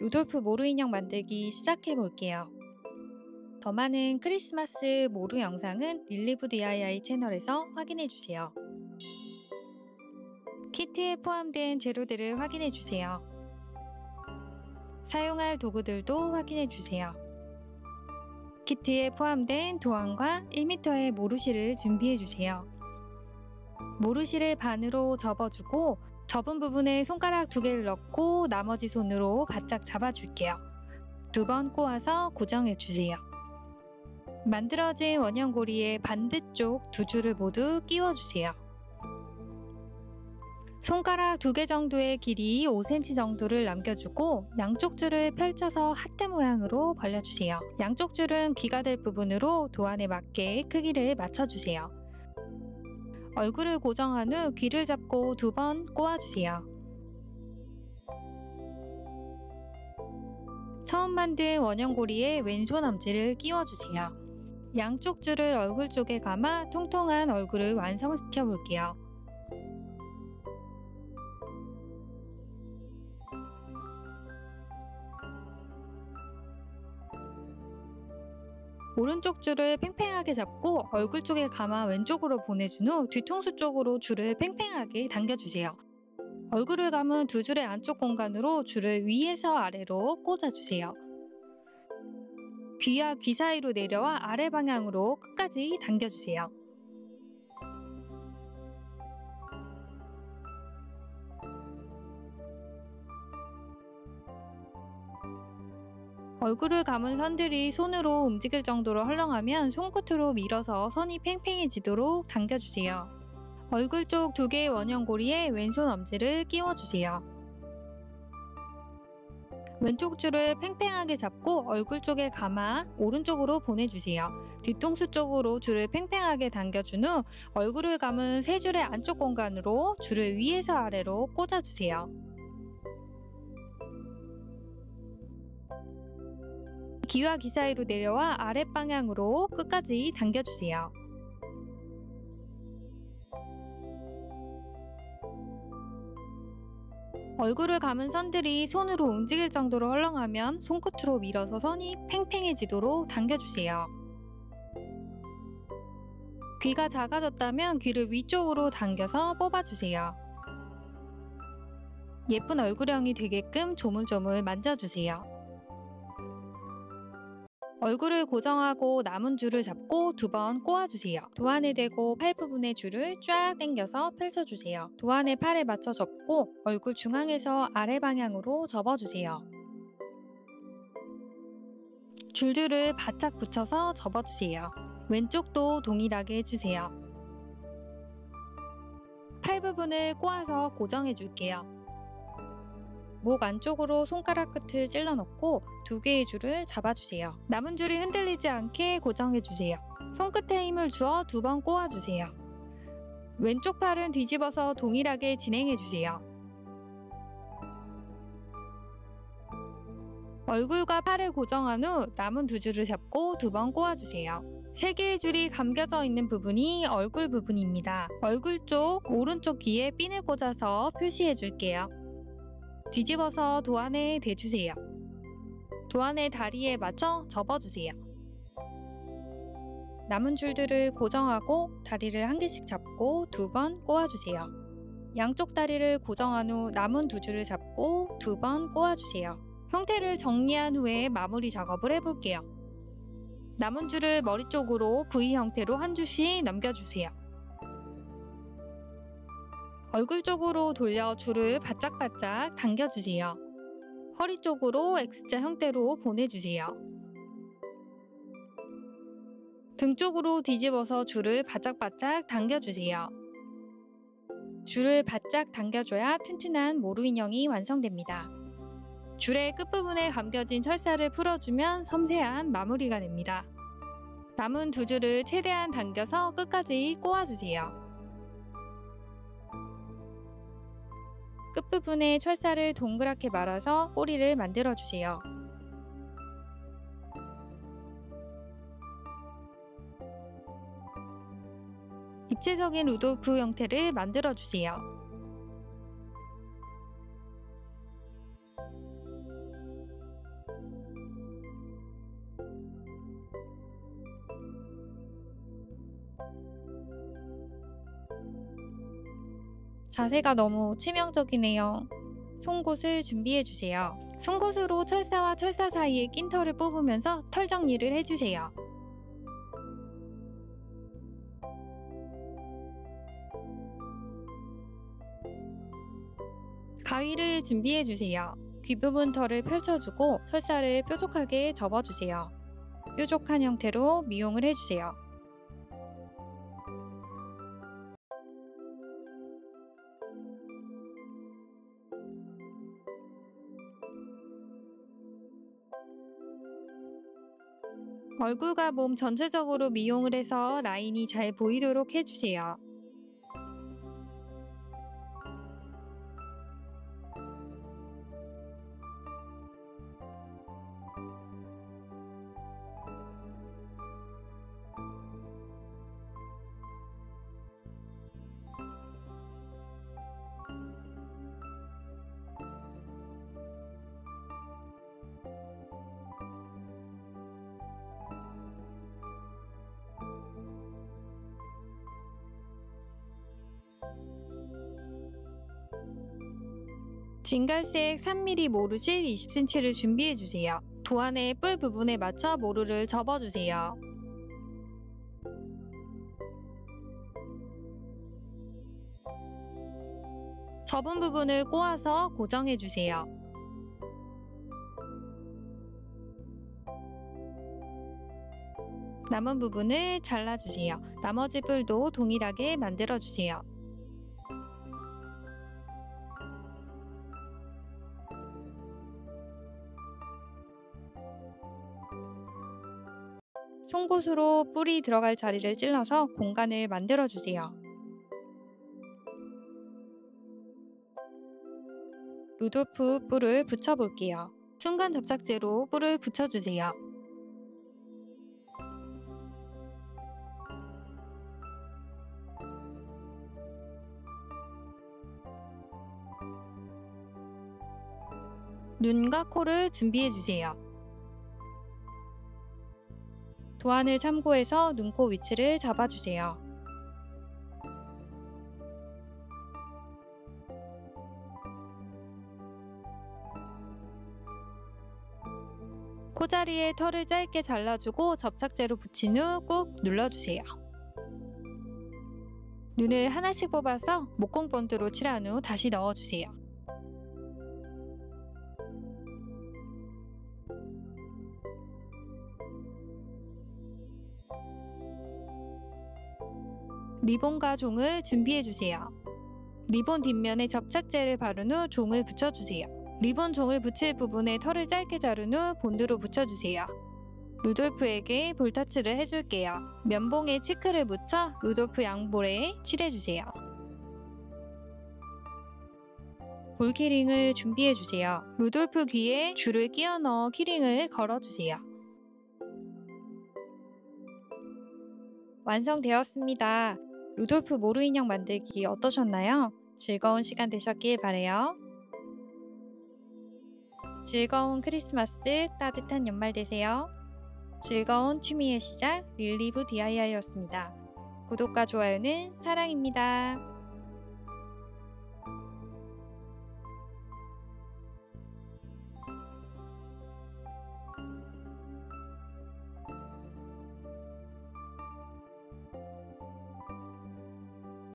루돌프 모루 인형 만들기 시작해 볼게요. 더 많은 크리스마스 모루 영상은 릴리브 DIY 채널에서 확인해 주세요. 키트에 포함된 재료들을 확인해 주세요. 사용할 도구들도 확인해 주세요. 키트에 포함된 도안과 1m의 모루실을 준비해 주세요. 모루실을 반으로 접어주고 접은 부분에 손가락 2개를 넣고 나머지 손으로 바짝 잡아줄게요. 2번 꼬아서 고정해주세요. 만들어진 원형고리의 반대쪽 2줄을 모두 끼워주세요. 손가락 2개 정도의 길이 5cm 정도를 남겨주고 양쪽 줄을 펼쳐서 하트 모양으로 벌려주세요. 양쪽 줄은 귀가 될 부분으로 도안에 맞게 크기를 맞춰주세요. 얼굴을 고정한 후 귀를 잡고 2번 꼬아주세요. 처음 만든 원형고리에 왼손 엄지를 끼워주세요. 양쪽 줄을 얼굴 쪽에 감아 통통한 얼굴을 완성시켜 볼게요. 오른쪽 줄을 팽팽하게 잡고 얼굴 쪽에 감아 왼쪽으로 보내준 후 뒤통수 쪽으로 줄을 팽팽하게 당겨주세요. 얼굴을 감은 2줄의 안쪽 공간으로 줄을 위에서 아래로 꽂아주세요. 귀와 귀 사이로 내려와 아래 방향으로 끝까지 당겨주세요. 얼굴을 감은 선들이 손으로 움직일 정도로 헐렁하면 손끝으로 밀어서 선이 팽팽해지도록 당겨주세요. 얼굴 쪽 2개의 원형고리에 왼손 엄지를 끼워주세요. 왼쪽 줄을 팽팽하게 잡고 얼굴 쪽에 감아 오른쪽으로 보내주세요. 뒤통수 쪽으로 줄을 팽팽하게 당겨준 후 얼굴을 감은 3줄의 안쪽 공간으로 줄을 위에서 아래로 꽂아주세요. 귀와 귀 사이로 내려와 아랫방향으로 끝까지 당겨주세요. 얼굴을 감은 선들이 손으로 움직일 정도로 헐렁하면 손끝으로 밀어서 선이 팽팽해지도록 당겨주세요. 귀가 작아졌다면 귀를 위쪽으로 당겨서 뽑아주세요. 예쁜 얼굴형이 되게끔 조물조물 만져주세요. 얼굴을 고정하고 남은 줄을 잡고 2번 꼬아주세요. 도안에 대고 팔 부분의 줄을 쫙 당겨서 펼쳐주세요. 도안에 팔에 맞춰 접고 얼굴 중앙에서 아래 방향으로 접어주세요. 줄들을 바짝 붙여서 접어주세요. 왼쪽도 동일하게 해주세요. 팔 부분을 꼬아서 고정해줄게요. 목 안쪽으로 손가락 끝을 찔러 넣고 2개의 줄을 잡아주세요. 남은 줄이 흔들리지 않게 고정해주세요. 손끝에 힘을 주어 2번 꼬아주세요. 왼쪽 팔은 뒤집어서 동일하게 진행해주세요. 얼굴과 팔을 고정한 후 남은 2줄을 잡고 2번 꼬아주세요. 3개의 줄이 감겨져 있는 부분이 얼굴 부분입니다. 얼굴 쪽 오른쪽 귀에 핀을 꽂아서 표시해줄게요. 뒤집어서 도안에 대주세요. 도안의 다리에 맞춰 접어주세요. 남은 줄들을 고정하고 다리를 한 개씩 잡고 2번 꼬아주세요. 양쪽 다리를 고정한 후 남은 2줄을 잡고 2번 꼬아주세요. 형태를 정리한 후에 마무리 작업을 해볼게요. 남은 줄을 머리 쪽으로 V 형태로 한 줄씩 넘겨주세요. 얼굴 쪽으로 돌려 줄을 바짝바짝 당겨주세요. 허리 쪽으로 X자 형태로 보내주세요. 등 쪽으로 뒤집어서 줄을 바짝바짝 당겨주세요. 줄을 바짝 당겨줘야 튼튼한 모루 인형이 완성됩니다. 줄의 끝부분에 감겨진 철사를 풀어주면 섬세한 마무리가 됩니다. 남은 2줄을 최대한 당겨서 끝까지 꼬아주세요. 끝부분에 철사를 동그랗게 말아서 꼬리를 만들어주세요. 입체적인 루돌프 형태를 만들어주세요. 자세가 너무 치명적이네요. 송곳을 준비해주세요. 송곳으로 철사와 철사 사이에 낀 털을 뽑으면서 털 정리를 해주세요. 가위를 준비해주세요. 뒷부분 털을 펼쳐주고 철사를 뾰족하게 접어주세요. 뾰족한 형태로 미용을 해주세요. 얼굴과 몸 전체적으로 미용을 해서 라인이 잘 보이도록 해주세요. 진갈색 3mm 모루실 20cm를 준비해주세요. 도안의 뿔 부분에 맞춰 모루를 접어주세요. 접은 부분을 꼬아서 고정해주세요. 남은 부분을 잘라주세요. 나머지 뿔도 동일하게 만들어주세요. 송곳으로 뿔이 들어갈 자리를 찔러서 공간을 만들어주세요. 루돌프 뿔을 붙여볼게요. 순간 접착제로 뿔을 붙여주세요. 눈과 코를 준비해주세요. 도안을 참고해서 눈, 코 위치를 잡아주세요. 코자리에 털을 짧게 잘라주고 접착제로 붙인 후 꾹 눌러주세요. 눈을 하나씩 뽑아서 목공 본드로 칠한 후 다시 넣어주세요. 리본과 종을 준비해주세요. 리본 뒷면에 접착제를 바른 후 종을 붙여주세요. 리본 종을 붙일 부분에 털을 짧게 자른 후 본드로 붙여주세요. 루돌프에게 볼타치를 해줄게요. 면봉에 치크를 묻혀 루돌프 양볼에 칠해주세요. 볼 키링을 준비해주세요. 루돌프 귀에 줄을 끼워 넣어 키링을 걸어주세요. 완성되었습니다. 루돌프 모루 인형 만들기 어떠셨나요? 즐거운 시간 되셨길 바래요. 즐거운 크리스마스, 따뜻한 연말 되세요. 즐거운 취미의 시작, 릴리브 DIY였습니다. 구독과 좋아요는 사랑입니다.